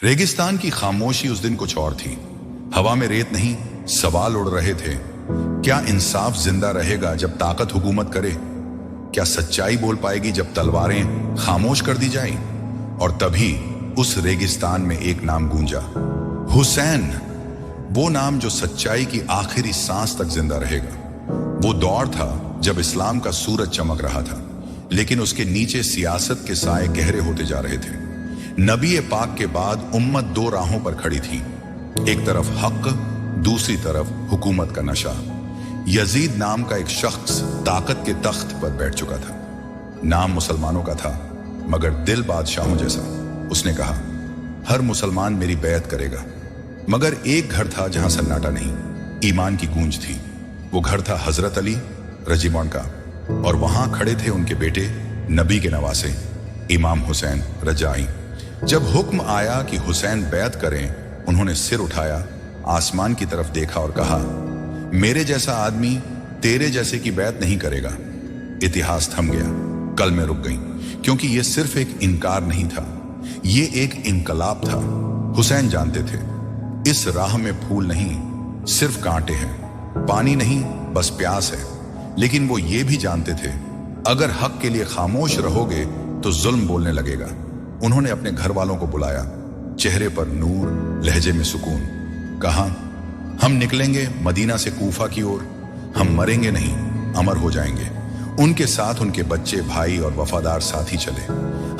रेगिस्तान की खामोशी उस दिन कुछ और थी। हवा में रेत नहीं, सवाल उड़ रहे थे। क्या इंसाफ जिंदा रहेगा जब ताकत हुकूमत करे? क्या सच्चाई बोल पाएगी जब तलवारें खामोश कर दी जाएं? और तभी उस रेगिस्तान में एक नाम गूंजा, हुसैन। वो नाम जो सच्चाई की आखिरी सांस तक जिंदा रहेगा। वो दौर था जब इस्लाम का सूरज चमक रहा था, लेकिन उसके नीचे सियासत के साए गहरे होते जा रहे थे। नबी पाक के बाद उम्मत दो राहों पर खड़ी थी, एक तरफ हक, दूसरी तरफ हुकूमत का नशा। यजीद नाम का एक शख्स ताकत के तख्त पर बैठ चुका था। नाम मुसलमानों का था, मगर दिल बादशाहों जैसा। उसने कहा, हर मुसलमान मेरी बैत करेगा। मगर एक घर था जहां सन्नाटा नहीं, ईमान की गूंज थी। वो घर था हजरत अली रजीमौन का, और वहां खड़े थे उनके बेटे, नबी के नवासे, इमाम हुसैन रजाई। जब हुक्म आया कि हुसैन बैत करें, उन्होंने सिर उठाया, आसमान की तरफ देखा और कहा, मेरे जैसा आदमी तेरे जैसे की बैत नहीं करेगा। इतिहास थम गया, कलमें रुक गईं, क्योंकि यह सिर्फ एक इनकार नहीं था, ये एक इनकलाब था। हुसैन जानते थे, इस राह में फूल नहीं, सिर्फ कांटे हैं, पानी नहीं, बस प्यास है। लेकिन वो ये भी जानते थे, अगर हक के लिए खामोश रहोगे तो जुल्म बोलने लगेगा। उन्होंने अपने घर वालों को बुलाया, चेहरे पर नूर, लहजे में सुकून। कहा, हम निकलेंगे मदीना से कूफा की ओर, हम मरेंगे नहीं, अमर हो जाएंगे। उनके साथ उनके बच्चे, भाई और वफादार साथी चले।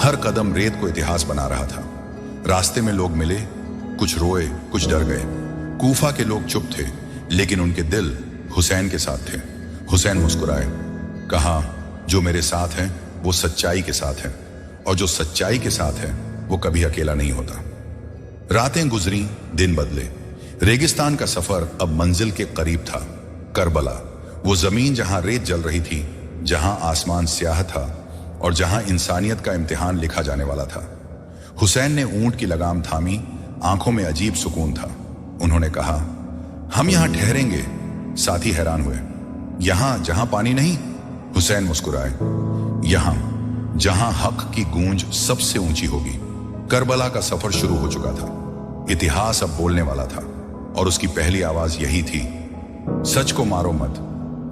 हर कदम रेत को इतिहास बना रहा था। रास्ते में लोग मिले, कुछ रोए, कुछ डर गए। कूफा के लोग चुप थे, लेकिन उनके दिल हुसैन के साथ थे। हुसैन मुस्कुराए, कहा, जो मेरे साथ हैं वो सच्चाई के साथ हैं, और जो सच्चाई के साथ है वो कभी अकेला नहीं होता। रातें गुजरी, दिन बदले। रेगिस्तान का सफर अब मंजिल के करीब था। करबला, वो जमीन जहां रेत जल रही थी, जहां आसमान स्याह था और जहां इंसानियत का इम्तिहान लिखा जाने वाला था। हुसैन ने ऊंट की लगाम थामी, आंखों में अजीब सुकून था। उन्होंने कहा, हम यहां ठहरेंगे। साथी हैरान हुए, यहां जहां पानी नहीं? हुसैन मुस्कुराए, यहां जहां हक की गूंज सबसे ऊंची होगी। करबला का सफर शुरू हो चुका था। इतिहास अब बोलने वाला था, और उसकी पहली आवाज यही थी, सच को मारो मत,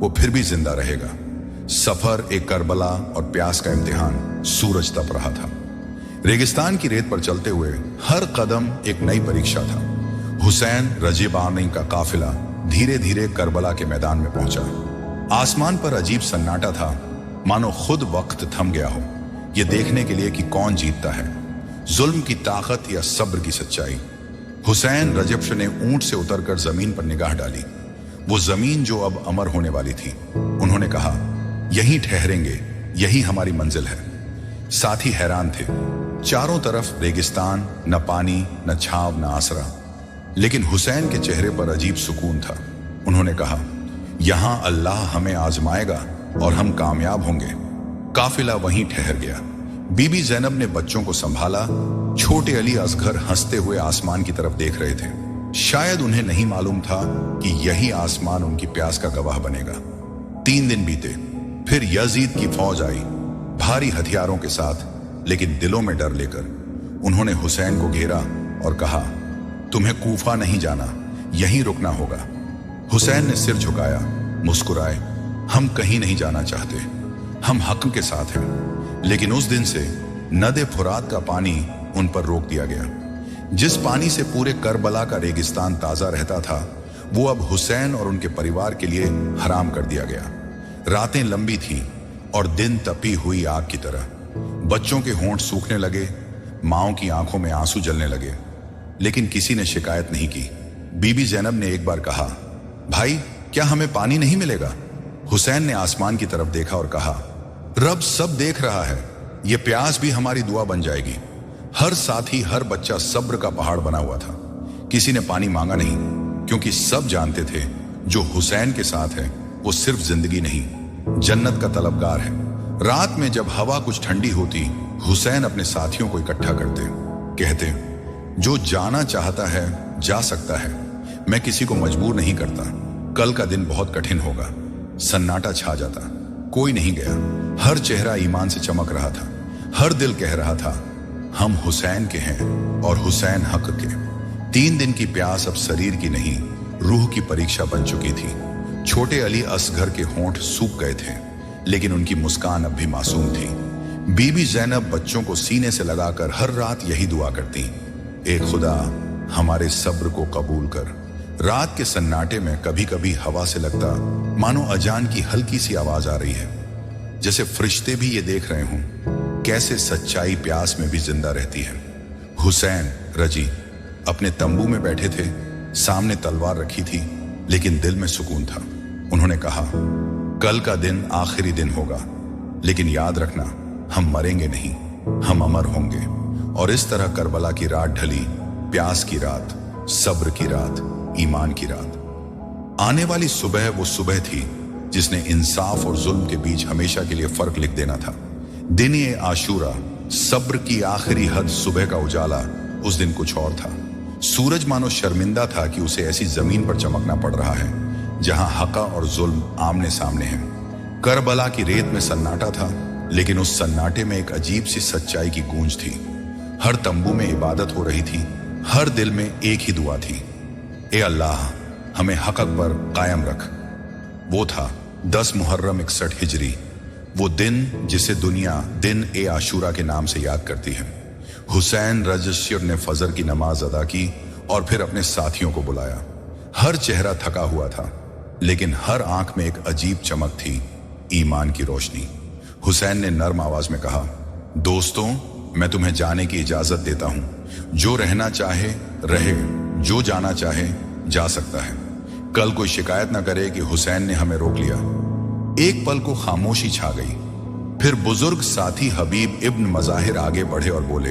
वो फिर भी जिंदा रहेगा। सफर एक करबला और प्यास का इम्तिहान। सूरज तप रहा था। रेगिस्तान की रेत पर चलते हुए हर कदम एक नई परीक्षा था। हुसैन रजीबानी का काफिला धीरे धीरे करबला के मैदान में पहुंचा। आसमान पर अजीब सन्नाटा था, मानो खुद वक्त थम गया हो, यह देखने के लिए कि कौन जीतता है, जुल्म की ताकत या सब्र की सच्चाई। हुसैन रजब्श ने ऊंट से उतरकर जमीन पर निगाह डाली, वो जमीन जो अब अमर होने वाली थी। उन्होंने कहा, यहीं ठहरेंगे, यही हमारी मंजिल है। साथी हैरान थे, चारों तरफ रेगिस्तान, न पानी, न छाव, न आसरा। लेकिन हुसैन के चेहरे पर अजीब सुकून था। उन्होंने कहा, यहां अल्लाह हमें आजमाएगा और हम कामयाब होंगे। काफिला वहीं ठहर गया। बीबी जैनब ने बच्चों को संभाला। छोटे अली असगर हंसते हुए आसमान की तरफ देख रहे थे। शायद उन्हें नहीं मालूम था कि यही आसमान उनकी प्यास का गवाह बनेगा। 3 दिन बीते, फिर यजीद की फौज आई, भारी हथियारों के साथ, लेकिन दिलों में डर लेकर। उन्होंने हुसैन को घेरा और कहा, तुम्हें कूफा नहीं जाना, यहीं रुकना होगा। हुसैन ने सिर झुकाया, मुस्कुराए, हम कहीं नहीं जाना चाहते, हम हक के साथ हैं। लेकिन उस दिन से नदे फुरात का पानी उन पर रोक दिया गया। जिस पानी से पूरे करबला का रेगिस्तान ताजा रहता था, वो अब हुसैन और उनके परिवार के लिए हराम कर दिया गया। रातें लंबी थीं और दिन तपी हुई आग की तरह। बच्चों के होंठ सूखने लगे, माओं की आंखों में आंसू जलने लगे, लेकिन किसी ने शिकायत नहीं की। बीबी जैनब ने एक बार कहा, भाई क्या हमें पानी नहीं मिलेगा? हुसैन ने आसमान की तरफ देखा और कहा, रब सब देख रहा है, ये प्यास भी हमारी दुआ बन जाएगी। हर साथी, हर बच्चा सब्र का पहाड़ बना हुआ था। किसी ने पानी मांगा नहीं, क्योंकि सब जानते थे जो हुसैन के साथ है वो सिर्फ जिंदगी नहीं, जन्नत का तलबगार है। रात में जब हवा कुछ ठंडी होती, हुसैन अपने साथियों को इकट्ठा करते, कहते, जो जाना चाहता है जा सकता है, मैं किसी को मजबूर नहीं करता। कल का दिन बहुत कठिन होगा। सन्नाटा छा जाता, कोई नहीं गया। हर चेहरा ईमान से चमक रहा था, हर दिल कह रहा था, हम हुसैन के हैं और हुसैन हक के। 3 दिन की प्यास अब शरीर की नहीं, रूह की परीक्षा बन चुकी थी। छोटे अली असगर के होंठ सूख गए थे, लेकिन उनकी मुस्कान अब भी मासूम थी। बीबी ज़ैनब बच्चों को सीने से लगाकर हर रात यही दुआ करती, ए खुदा हमारे सब्र को कबूल कर। रात के सन्नाटे में कभी कभी हवा से लगता मानो अजान की हल्की सी आवाज आ रही है, जैसे फरिश्ते भी ये देख रहे हों कैसे सच्चाई प्यास में भी जिंदा रहती है। हुसैन रजी अपने तंबू में बैठे थे, सामने तलवार रखी थी, लेकिन दिल में सुकून था। उन्होंने कहा, कल का दिन आखिरी दिन होगा, लेकिन याद रखना हम मरेंगे नहीं, हम अमर होंगे। और इस तरह करबला की रात ढली, प्यास की रात, सब्र की रात, ईमान की रात। आने वाली सुबह वो सुबह थी जिसने इंसाफ और जुल्म के बीच हमेशा के लिए फर्क लिख देना था। दिन ये आशूरा, सब्र की आखिरी हद, सुबह का उजाला उस दिन कुछ और था। सूरज मानो शर्मिंदा था कि उसे ऐसी जमीन पर चमकना पड़ रहा है जहां हका और जुल्म आमने सामने हैं। करबला की रेत में सन्नाटा था, लेकिन उस सन्नाटे में एक अजीब सी सच्चाई की गूंज थी। हर तंबू में इबादत हो रही थी, हर दिल में एक ही दुआ थी, ए अल्लाह हमें हक पर कायम रख। वो था 10 मुहर्रम 61 हिजरी, वो दिन जिसे दुनिया दिन ए आशूरा के नाम से याद करती है। हुसैन रजशिर ने फजर की नमाज अदा की और फिर अपने साथियों को बुलाया। हर चेहरा थका हुआ था, लेकिन हर आंख में एक अजीब चमक थी, ईमान की रोशनी। हुसैन ने नर्म आवाज में कहा, दोस्तों मैं तुम्हें जाने की इजाजत देता हूं। जो रहना चाहे रहे, जो जाना चाहे जा सकता है। कल कोई शिकायत ना करे कि हुसैन ने हमें रोक लिया। एक पल को खामोशी छा गई, फिर बुजुर्ग साथी हबीब इब्न मजाहिर आगे बढ़े और बोले,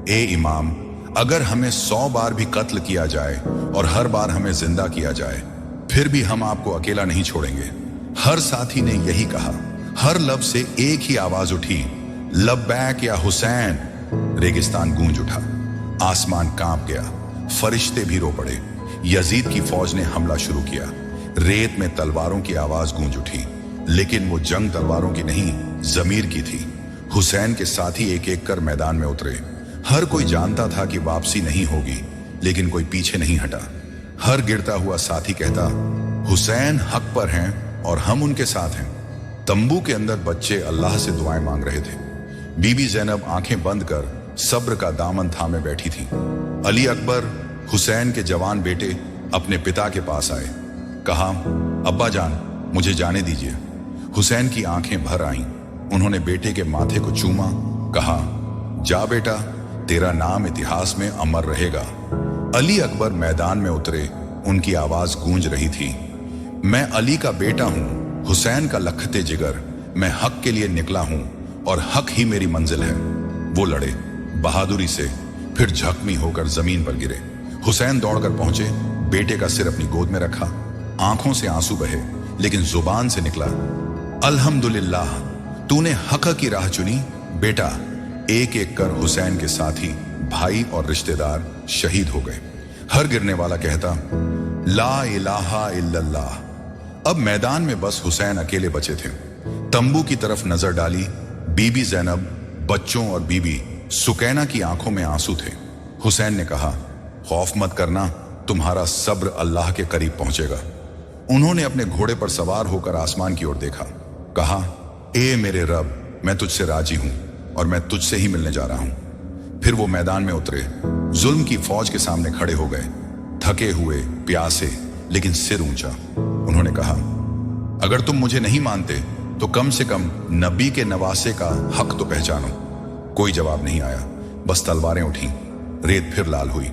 ए इमाम, अगर हमें 100 बार भी कत्ल किया जाए और हर बार हमें जिंदा किया जाए, फिर भी हम आपको अकेला नहीं छोड़ेंगे। हर साथी ने यही कहा। हर लफ्ज से एक ही आवाज उठी, लब्बैक या हुसैन। रेगिस्तान गूंज उठा, आसमान कांप गया, फरिश्ते भी रो पड़े। यजीद की फौज ने हमला शुरू किया। रेत में तलवारों की आवाज गूंज उठी, लेकिन वो जंग तलवारों की नहीं, जमीर की थी। हुसैन के साथी एक एक कर मैदान में उतरे। हर कोई जानता था कि वापसी नहीं होगी, लेकिन कोई पीछे नहीं हटा। हर गिरता हुआ साथी कहता, हुसैन हक पर हैं और हम उनके साथ हैं। तंबू के अंदर बच्चे अल्लाह से दुआएं मांग रहे थे। बीबी ज़ैनब आंखें बंद कर सब्र का दामन थामे बैठी थी। अली अकबर हुसैन के जवान बेटे अपने पिता के पास आए। कहा, अब्बा जान मुझे जाने दीजिए। हुसैन की आंखें भर आईं। उन्होंने बेटे के माथे को चूमा, कहा, जा बेटा, तेरा नाम इतिहास में अमर रहेगा। अली अकबर मैदान में उतरे। उनकी आवाज गूंज रही थी, मैं अली का बेटा हूं, हुसैन का लखते जिगर। मैं हक के लिए निकला हूं और हक ही मेरी मंजिल है। वो लड़े बहादुरी से, फिर जख्मी होकर जमीन पर गिरे। हुसैन दौड़कर पहुंचे, बेटे का सिर अपनी गोद में रखा। आंखों से आंसू बहे, लेकिन जुबान से निकला, अल्हम्दुलिल्लाह, तूने हक की राह चुनी बेटा। एक एक कर हुसैन के साथी, भाई और रिश्तेदार शहीद हो गए। हर गिरने वाला कहता, ला इलाहा इल्लल्लाह। अब मैदान में बस हुसैन अकेले बचे थे। तंबू की तरफ नजर डाली। बीबी ज़ैनब, बच्चों और बीबी सुकैना की आंखों में आंसू थे। हुसैन ने कहा, खौफ मत करना, तुम्हारा सब्र अल्लाह के करीब पहुंचेगा। उन्होंने अपने घोड़े पर सवार होकर आसमान की ओर देखा। कहा, ए मेरे रब, मैं तुझसे राजी हूं और मैं तुझसे ही मिलने जा रहा हूं। फिर वो मैदान में उतरे, जुल्म की फौज के सामने खड़े हो गए, थके हुए, प्यासे, लेकिन सिर ऊंचा। उन्होंने कहा, अगर तुम मुझे नहीं मानते तो कम से कम नबी के नवासे का हक तो पहचानो। कोई जवाब नहीं आया, बस तलवारें उठी। रेत फिर लाल हुई।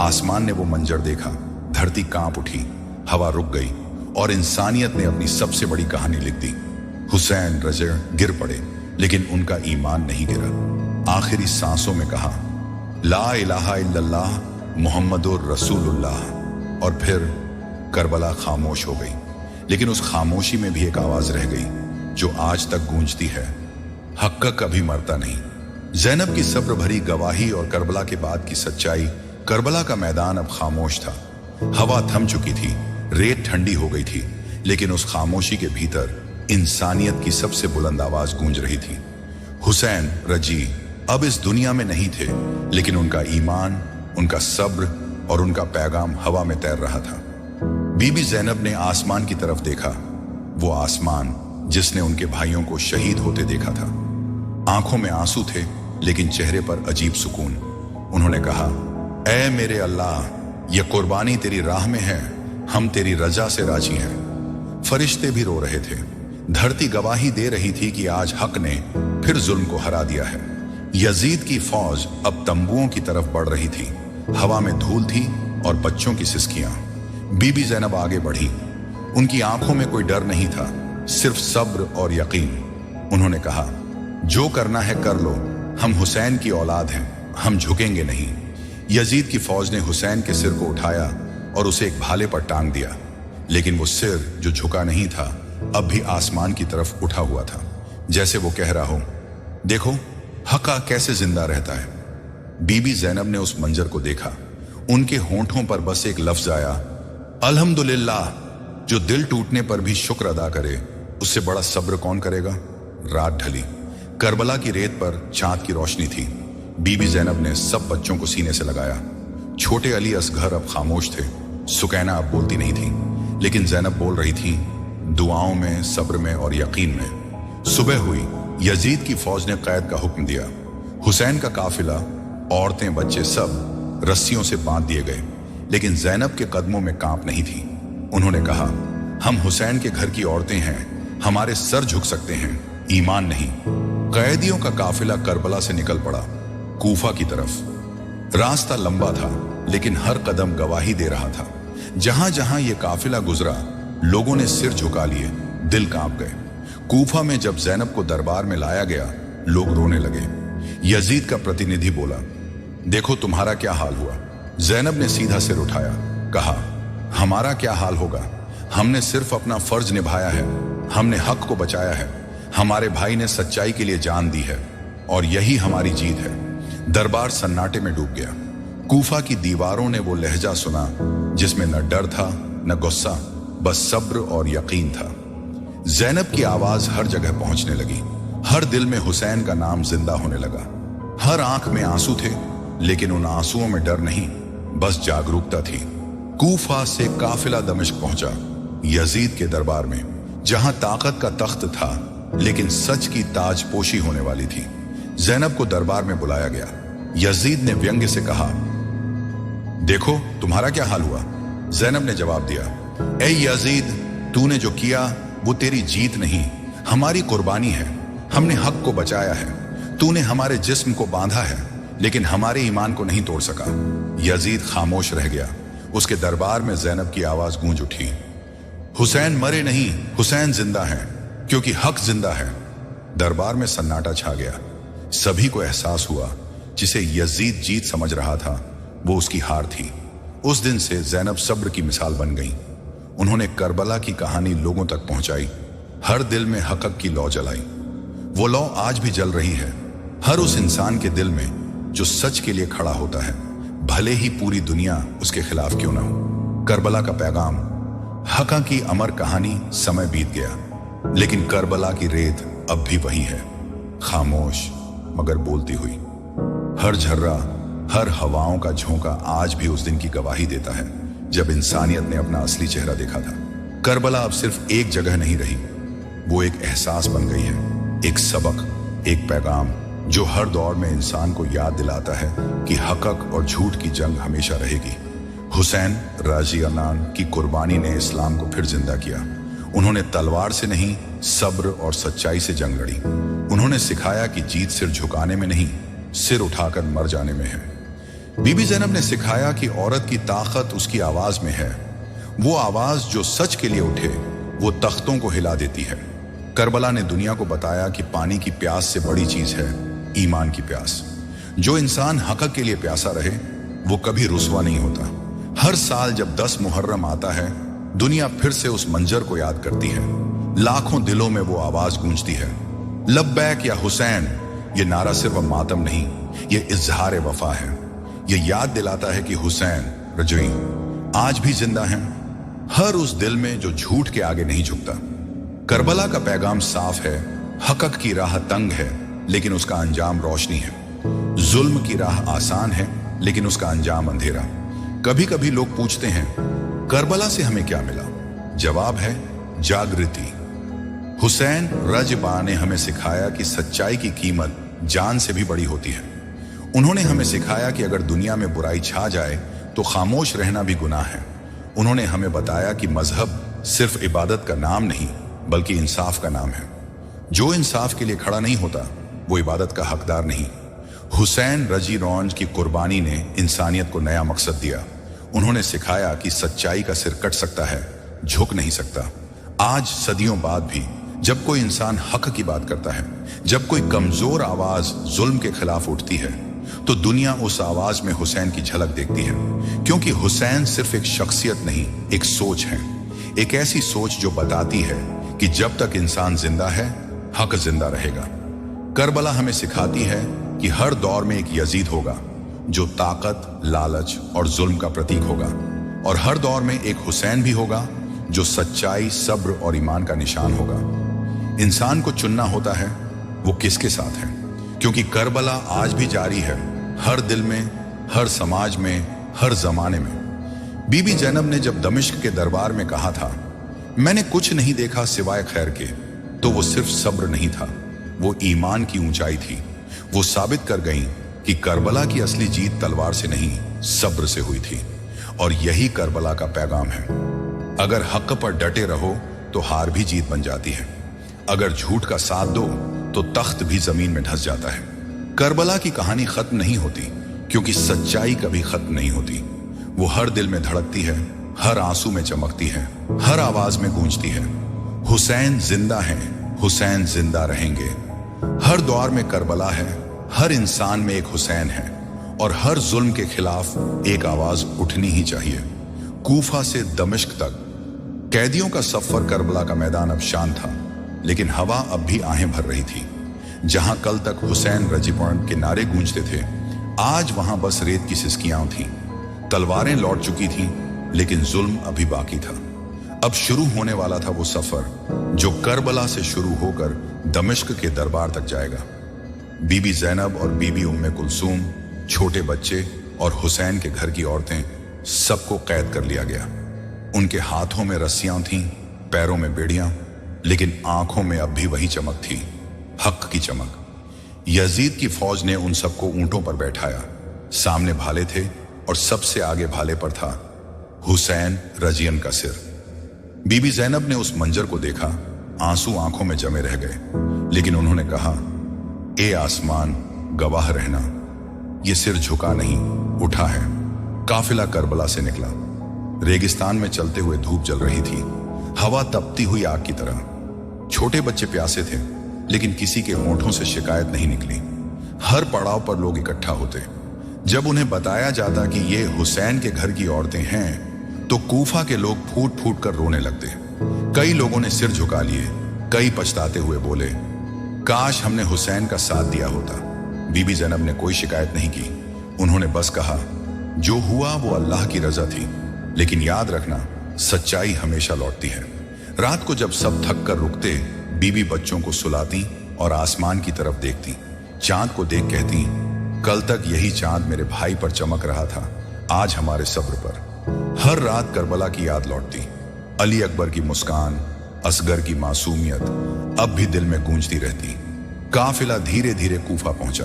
आसमान ने वो मंजर देखा। धरती कांप उठी, हवा रुक गई और इंसानियत ने अपनी सबसे बड़ी कहानी लिख दी। हुसैन रजे गिर पड़े, लेकिन उनका ईमान नहीं गिरा। आखिरी सांसों में कहा, ला इलाहा इल्लल्लाह मुहम्मदुर रसूलुल्लाह। और फिर करबला खामोश हो गई, लेकिन उस खामोशी में भी एक आवाज रह गई जो आज तक गूंजती है, हक कभी मरता नहीं। ज़ैनब की सब्र भरी गवाही और करबला के बाद की सच्चाई। करबला का मैदान अब खामोश था। हवा थम चुकी थी, रेत ठंडी हो गई थी, लेकिन उस खामोशी के भीतर इंसानियत की सबसे बुलंद आवाज गूंज रही थी। हुसैन रजी अब इस दुनिया में नहीं थे, लेकिन उनका ईमान, उनका सब्र और उनका पैगाम हवा में तैर रहा था। बीबी ज़ैनब ने आसमान की तरफ देखा, वो आसमान जिसने उनके भाइयों को शहीद होते देखा था। आंखों में आंसू थे, लेकिन चेहरे पर अजीब सुकून। उन्होंने कहा, ऐ मेरे अल्लाह, ये कुर्बानी तेरी राह में है, हम तेरी रजा से राजी हैं। फरिश्ते भी रो रहे थे। धरती गवाही दे रही थी कि आज हक ने फिर जुल्म को हरा दिया है। यजीद की फौज अब तंबुओं की तरफ बढ़ रही थी। हवा में धूल थी और बच्चों की सिसकियां। बीबी ज़ैनब आगे बढ़ी। उनकी आंखों में कोई डर नहीं था, सिर्फ सब्र और यकीन। उन्होंने कहा, जो करना है कर लो, हम हुसैन की औलाद हैं, हम झुकेंगे नहीं। यजीद की फौज ने हुसैन के सिर को उठाया और उसे एक भाले पर टांग दिया, लेकिन वो सिर जो झुका नहीं था अब भी आसमान की तरफ उठा हुआ था, जैसे वो कह रहा हो, देखो हक़ कैसे जिंदा रहता है। बीबी ज़ैनब ने उस मंजर को देखा। उनके होंठों पर बस एक लफ्ज आया, अल्हम्दुलिल्लाह। जो दिल टूटने पर भी शुक्र अदा करे, उससे बड़ा सब्र कौन करेगा। रात ढली। करबला की रेत पर चांद की रोशनी थी। बीबी ज़ैनब ने सब बच्चों को सीने से लगाया। छोटे अली असगर अब खामोश थे। सुकैना अब बोलती नहीं थी, लेकिन ज़ैनब बोल रही थी, दुआओं में, सब्र में और यकीन में। सुबह हुई। यजीद की फौज ने कैद का हुक्म दिया। हुसैन का काफिला, औरतें, बच्चे सब रस्सियों से बांध दिए गए, लेकिन ज़ैनब के कदमों में कांप नहीं थी। उन्होंने कहा, हम हुसैन के घर की औरतें हैं, हमारे सर झुक सकते हैं, ईमान नहीं। कैदियों का काफिला करबला से निकल पड़ा, कूफा की तरफ। रास्ता लंबा था, लेकिन हर कदम गवाही दे रहा था। जहां जहां यह काफिला गुजरा, लोगों ने सिर झुका लिए, दिल कांप गए। कूफा में जब ज़ैनब को दरबार में लाया गया, लोग रोने लगे। यजीद का प्रतिनिधि बोला, देखो तुम्हारा क्या हाल हुआ। ज़ैनब ने सीधा सिर उठाया, कहा, हमारा क्या हाल होगा, हमने सिर्फ अपना फर्ज निभाया है, हमने हक को बचाया है, हमारे भाई ने सच्चाई के लिए जान दी है और यही हमारी जीत है। दरबार सन्नाटे में डूब गया। कूफा की दीवारों ने वो लहजा सुना जिसमें न डर था न गुस्सा, बस सब्र और यकीन था। ज़ैनब की आवाज हर जगह पहुंचने लगी। हर दिल में हुसैन का नाम जिंदा होने लगा। हर आंख में आंसू थे, लेकिन उन आंसुओं में डर नहीं, बस जागरूकता थी। कूफा से काफिला दमिश्क पहुंचा, यजीद के दरबार में, जहां ताकत का तख्त था, लेकिन सच की ताजपोशी होने वाली थी। ज़ैनब को दरबार में बुलाया गया। यजीद ने व्यंग्य से कहा, देखो तुम्हारा क्या हाल हुआ। ज़ैनब ने जवाब दिया, ए यजीद, तूने जो किया वो तेरी जीत नहीं, हमारी कुर्बानी है। हमने हक को बचाया है। तूने हमारे जिस्म को बांधा है, लेकिन हमारे ईमान को नहीं तोड़ सका। यजीद खामोश रह गया। उसके दरबार में ज़ैनब की आवाज गूंज उठी, हुसैन मरे नहीं, हुसैन जिंदा है, क्योंकि हक जिंदा है। दरबार में सन्नाटा छा गया। सभी को एहसास हुआ, जिसे यजीद जीत समझ रहा था, वो उसकी हार थी। उस दिन से ज़ैनब सब्र की मिसाल बन गई। उन्होंने करबला की कहानी लोगों तक पहुंचाई, हर दिल में हक की लौ जलाई। वो लौ आज भी जल रही है, हर उस इंसान के दिल में जो सच के लिए खड़ा होता है, भले ही पूरी दुनिया उसके खिलाफ क्यों ना हो। करबला का पैगाम, हक की अमर कहानी। समय बीत गया, लेकिन करबला की रेत अब भी वही है, खामोश मगर बोलती हुई। हर झर्रा, हर हवाओं का झोंका आज भी उस दिन की गवाही देता है, जब इंसानियत ने अपना असली चेहरा देखा था। करबला अब सिर्फ एक जगह नहीं रही, वो एक एहसास बन गई है, एक सबक, एक पैगाम जो हर दौर में इंसान को याद दिलाता है कि हक और झूठ की जंग हमेशा रहेगी। हुसैन राजी अनान की कुर्बानी ने इस्लाम को फिर जिंदा किया। उन्होंने तलवार से नहीं, सब्र और सच्चाई से जंग लड़ी। उन्होंने सिखाया कि जीत सिर झुकाने में नहीं, सिर उठाकर मर जाने में है। बीबी ज़ैनब ने सिखाया कि औरत की ताकत उसकी आवाज में है। वो आवाज जो सच के लिए उठे, वो तख्तों को हिला देती है। करबला ने दुनिया को बताया कि पानी की प्यास से बड़ी चीज है ईमान की प्यास। जो इंसान हक के लिए प्यासा रहे, वो कभी रुसवा नहीं होता। हर साल जब 10 मुहर्रम आता है, दुनिया फिर से उस मंजर को याद करती है। लाखों दिलों में वो आवाज गूंजती है, लब्बैक या हुसैन। ये नारा सिर्फ मातम नहीं, ये इजहार वफा है। ये याद दिलाता है कि हुसैन रजई आज भी जिंदा हैं, हर उस दिल में जो झूठ के आगे नहीं झुकता। करबला का पैगाम साफ है, हक की राह तंग है, लेकिन उसका अंजाम रोशनी है। जुल्म की राह आसान है, लेकिन उसका अंजाम अंधेरा। कभी कभी लोग पूछते हैं, करबला से हमें क्या मिला? जवाब है जागृति। हुसैन रजबा ने हमें सिखाया कि सच्चाई की कीमत जान से भी बड़ी होती है। उन्होंने हमें सिखाया कि अगर दुनिया में बुराई छा जाए तो खामोश रहना भी गुनाह है। उन्होंने हमें बताया कि मजहब सिर्फ इबादत का नाम नहीं, बल्कि इंसाफ का नाम है। जो इंसाफ के लिए खड़ा नहीं होता, वो इबादत का हकदार नहीं। हुसैन रजी रौंज की कुर्बानी ने इंसानियत को नया मकसद दिया। उन्होंने सिखाया कि सच्चाई का सिर कट सकता है, झुक नहीं सकता। आज सदियों बाद भी जब कोई इंसान हक की बात करता है, जब कोई कमजोर आवाज जुल्म के खिलाफ उठती है, तो दुनिया उस आवाज में हुसैन की झलक देखती है। क्योंकि हुसैन सिर्फ एक शख्सियत नहीं, एक सोच है। एक ऐसी सोच जो बताती है कि जब तक इंसान जिंदा है, हक जिंदा रहेगा। करबला हमें सिखाती है कि हर दौर में एक यजीद होगा जो ताकत, लालच और जुल्म का प्रतीक होगा, और हर दौर में एक हुसैन भी होगा जो सच्चाई, सब्र और ईमान का निशान होगा। इंसान को चुनना होता है वो किसके साथ है, क्योंकि करबला आज भी जारी है, हर दिल में, हर समाज में, हर जमाने में। बीबी ज़ैनब ने जब दमिश्क के दरबार में कहा था, मैंने कुछ नहीं देखा सिवाय खैर के, तो वो सिर्फ सब्र नहीं था, वो ईमान की ऊंचाई थी। वो साबित कर गईं कि करबला की असली जीत तलवार से नहीं, सब्र से हुई थी। और यही करबला का पैगाम है। अगर हक पर डटे रहो तो हार भी जीत बन जाती है। अगर झूठ का साथ दो तो तख्त भी जमीन में धंस जाता है। करबला की कहानी खत्म नहीं होती, क्योंकि सच्चाई कभी खत्म नहीं होती। वो हर दिल में धड़कती है, हर आंसू में चमकती है, हर आवाज में गूंजती है। हुसैन जिंदा है, हुसैन जिंदा रहेंगे। हर दौर में करबला है, हर इंसान में एक हुसैन है, और हर जुल्म के खिलाफ एक आवाज उठनी ही चाहिए। कूफा से दमिश्क तक कैदियों का सफर, करबला का मैदान अब शांत था, लेकिन हवा अब भी आहें भर रही थी। जहां कल तक हुसैन रजीपॉइंट के नारे गूंजते थे, आज वहां बस रेत की सिसकियां थीं। तलवारें लौट चुकी थीं, लेकिन जुल्म अभी बाकी था। अब शुरू होने वाला था वो सफर जो करबला से शुरू होकर दमिश्क के दरबार तक जाएगा। बीबी ज़ैनब और बीबी उम्मे कुलसूम, छोटे बच्चे और हुसैन के घर की औरतें, सबको कैद कर लिया गया। उनके हाथों में रस्सियां थीं, पैरों में बेड़ियां, लेकिन आंखों में अब भी वही चमक थी, हक की चमक। यजीद की फौज ने उन सबको ऊंटों पर बैठाया। सामने भाले थे और सबसे आगे भाले पर था हुसैन रजियन का सिर। बीबी ज़ैनब ने उस मंजर को देखा, आंसू आंखों में जमे रह गए, लेकिन उन्होंने कहा, ए आसमान गवाह रहना, ये सिर झुका नहीं, उठा है। काफिला करबला से निकला। रेगिस्तान में चलते हुए धूप जल रही थी, हवा तपती हुई आग की तरह। छोटे बच्चे प्यासे थे, लेकिन किसी के होंठों से शिकायत नहीं निकली। हर पड़ाव पर लोग इकट्ठा होते। जब उन्हें बताया जाता कि ये हुसैन के घर की औरतें हैं, तो कूफा के लोग फूट फूट कर रोने लगते। कई लोगों ने सिर झुका लिए, कई पछताते हुए बोले, काश हमने हुसैन का साथ दिया होता। बीबी ज़ैनब ने कोई शिकायत नहीं की। उन्होंने बस कहा, जो हुआ वो अल्लाह की रजा थी, लेकिन याद रखना, सच्चाई हमेशा लौटती है। रात को जब सब थक कर रुकते, बीबी बच्चों को सुलाती और आसमान की तरफ देखती। चांद को देख कहती, कल तक यही चांद मेरे भाई पर चमक रहा था, आज हमारे सब्र पर। हर रात करबला की याद लौटती। अली अकबर की मुस्कान, असगर की मासूमियत अब भी दिल में गूंजती रहती। काफिला धीरे धीरे कूफा पहुंचा,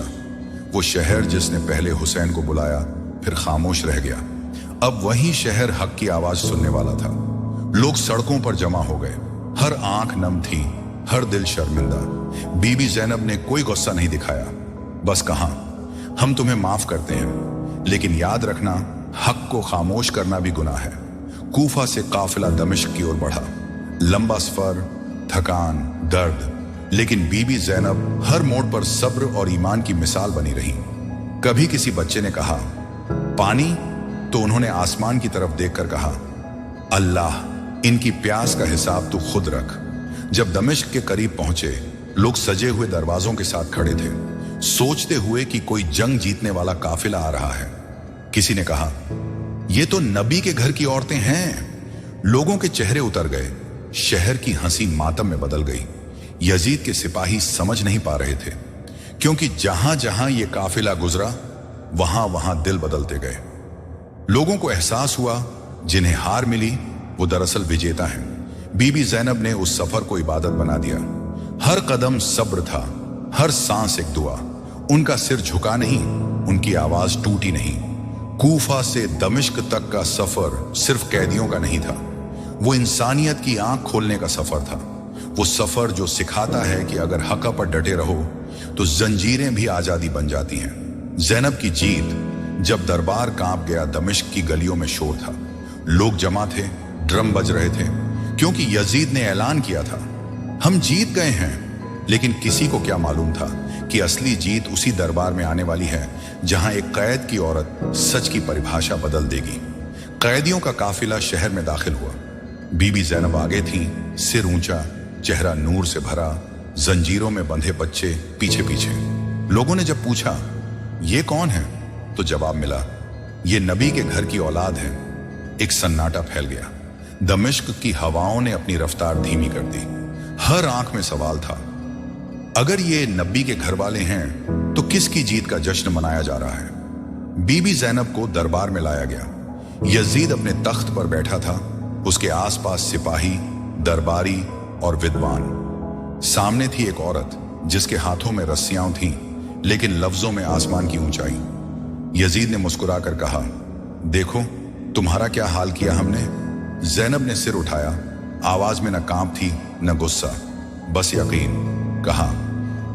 वो शहर जिसने पहले हुसैन को बुलाया फिर खामोश रह गया। अब वही शहर हक की आवाज सुनने वाला था। लोग सड़कों पर जमा हो गए, हर आंख नम थी, हर दिल शर्मिंदा। बीबी ज़ैनब ने कोई गुस्सा नहीं दिखाया, बस कहा, हम तुम्हें माफ करते हैं, लेकिन याद रखना, हक को खामोश करना भी गुनाह है। कूफा से काफिला दमिश्क की ओर बढ़ा। लंबा सफर, थकान, दर्द, लेकिन बीबी ज़ैनब हर मोड़ पर सब्र और ईमान की मिसाल बनी रही। कभी किसी बच्चे ने कहा, पानी, तो उन्होंने आसमान की तरफ देखकर कहा, अल्लाह, इनकी प्यास का हिसाब तू खुद रख। जब दमिश्क के करीब पहुंचे, लोग सजे हुए दरवाजों के साथ खड़े थे, सोचते हुए कि कोई जंग जीतने वाला काफिला आ रहा है। किसी ने कहा, ये तो नबी के घर की औरतें हैं। लोगों के चेहरे उतर गए, शहर की हंसी मातम में बदल गई। यजीद के सिपाही समझ नहीं पा रहे थे, क्योंकि जहां जहां ये काफिला गुजरा वहां वहां दिल बदलते गए। लोगों को एहसास हुआ जिन्हें हार मिली वो दरअसल विजेता हैं। बीबी ज़ैनब ने उस सफर को इबादत बना दिया। हर कदम सब्र था, हर सांस एक दुआ। उनका सिर झुका नहीं, उनकी आवाज टूटी नहीं। कूफा से दमिश्क तक का सफर सिर्फ कैदियों का नहीं था, वो इंसानियत की आंख खोलने का सफर था। वो सफर जो सिखाता है कि अगर हक पर डटे रहो तो जंजीरें भी आजादी बन जाती हैं। ज़ैनब की जीत, जब दरबार कांप गया, दमिश्क की गलियों में शोर था, लोग जमा थे, ड्रम बज रहे थे, क्योंकि यजीद ने ऐलान किया था हम जीत गए हैं। लेकिन किसी को क्या मालूम था कि असली जीत उसी दरबार में आने वाली है जहां एक कैद की औरत सच की परिभाषा बदल देगी। कैदियों का काफिला शहर में दाखिल हुआ। बीबी ज़ैनब आगे थी, सिर ऊंचा, चेहरा नूर से भरा, जंजीरों में बंधे बच्चे पीछे पीछे। लोगों ने जब पूछा ये कौन है, तो जवाब मिला ये नबी के घर की औलाद है। एक सन्नाटा फैल गया। दमिश्क की हवाओं ने अपनी रफ्तार धीमी कर दी। हर आंख में सवाल था, अगर ये नबी के घर वाले हैं तो किसकी जीत का जश्न मनाया जा रहा है। बीबी ज़ैनब को दरबार में लाया गया। यजीद अपने तख्त पर बैठा था, उसके आसपास सिपाही, दरबारी और विद्वान। सामने थी एक औरत जिसके हाथों में रस्सियां थीं, लेकिन लफ्जों में आसमान की ऊंचाई। यजीद ने मुस्कुराकर कहा, देखो तुम्हारा क्या हाल किया हमने। ज़ैनब ने सिर उठाया, आवाज में न कांप थी न गुस्सा, बस यकीन। कहा,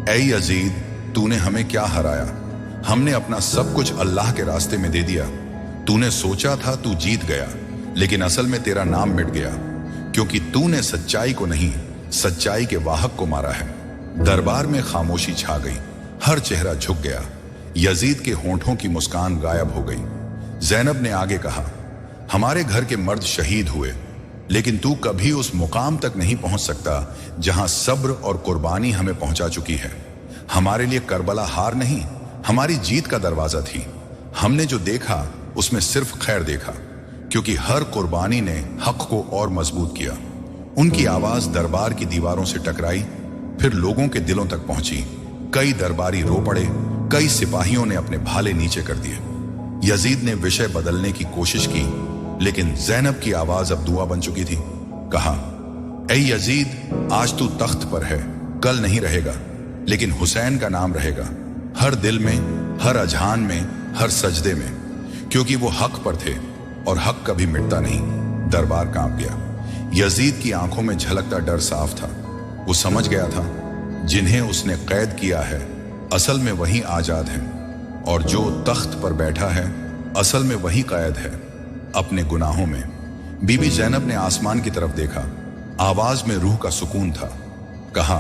ऐ यजीद, तूने हमें क्या हराया। हमने अपना सब कुछ अल्लाह के रास्ते में दे दिया। तूने सोचा था तू जीत गया, लेकिन असल में तेरा नाम मिट गया, क्योंकि तूने सच्चाई को नहीं, सच्चाई के वाहक को मारा है। दरबार में खामोशी छा गई, हर चेहरा झुक गया। यजीद के होंठों की मुस्कान गायब हो गई। ज़ैनब ने आगे कहा, हमारे घर के मर्द शहीद हुए, लेकिन तू कभी उस मुकाम तक नहीं पहुंच सकता जहां सब्र और कुर्बानी हमें पहुंचा चुकी है। हमारे लिए करबला हार नहीं, हमारी जीत का दरवाजा थी। हमने जो देखा उसमें सिर्फ खैर देखा, क्योंकि हर कुर्बानी ने हक को और मजबूत किया। उनकी आवाज दरबार की दीवारों से टकराई, फिर लोगों के दिलों तक पहुंची। कई दरबारी रो पड़े, कई सिपाहियों ने अपने भाले नीचे कर दिए। यजीद ने विषय बदलने की कोशिश की, लेकिन ज़ैनब की आवाज अब दुआ बन चुकी थी। कहा, ऐ यजीद, आज तू तख्त पर है, कल नहीं रहेगा, लेकिन हुसैन का नाम रहेगा हर दिल में, हर अजहान में, हर सजदे में, क्योंकि वो हक पर थे और हक कभी मिटता नहीं। दरबार कांप गया। यजीद की आंखों में झलकता डर साफ था। वो समझ गया था जिन्हें उसने कैद किया है असल में वही आजाद हैं, और जो तख्त पर बैठा है असल में वही कैद है अपने गुनाहों में। बीबी ज़ैनब ने आसमान की तरफ देखा, आवाज में रूह का सुकून था। कहा,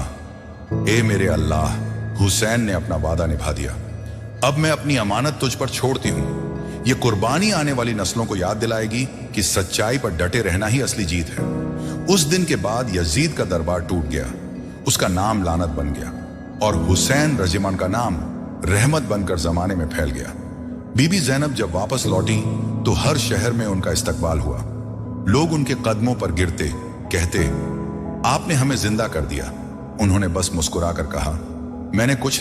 ए मेरे अल्लाह, हुसैन ने अपना वादा निभा दिया। अब मैं अपनी अमानत तुझ पर छोड़ती हूं। ये कुर्बानी आने वाली नस्लों को याद दिलाएगी कि सच्चाई पर डटे रहना ही असली जीत है। उस दिन के बाद यजीद का दरबार टूट गया, उसका नाम लानत बन गया, और हुसैन रजिमन का नाम रहमत बनकर जमाने में फैल गया। बीबी ज़ैनब जब वापस लौटी तो हर शहर में उनका इस्तकबाल हुआ। लोग उनके कदमों पर गिरते, कहते, आपने हमें जिंदा कर दिया। उन्होंने बस मुस्कुराकर कहा, मैंने कुछ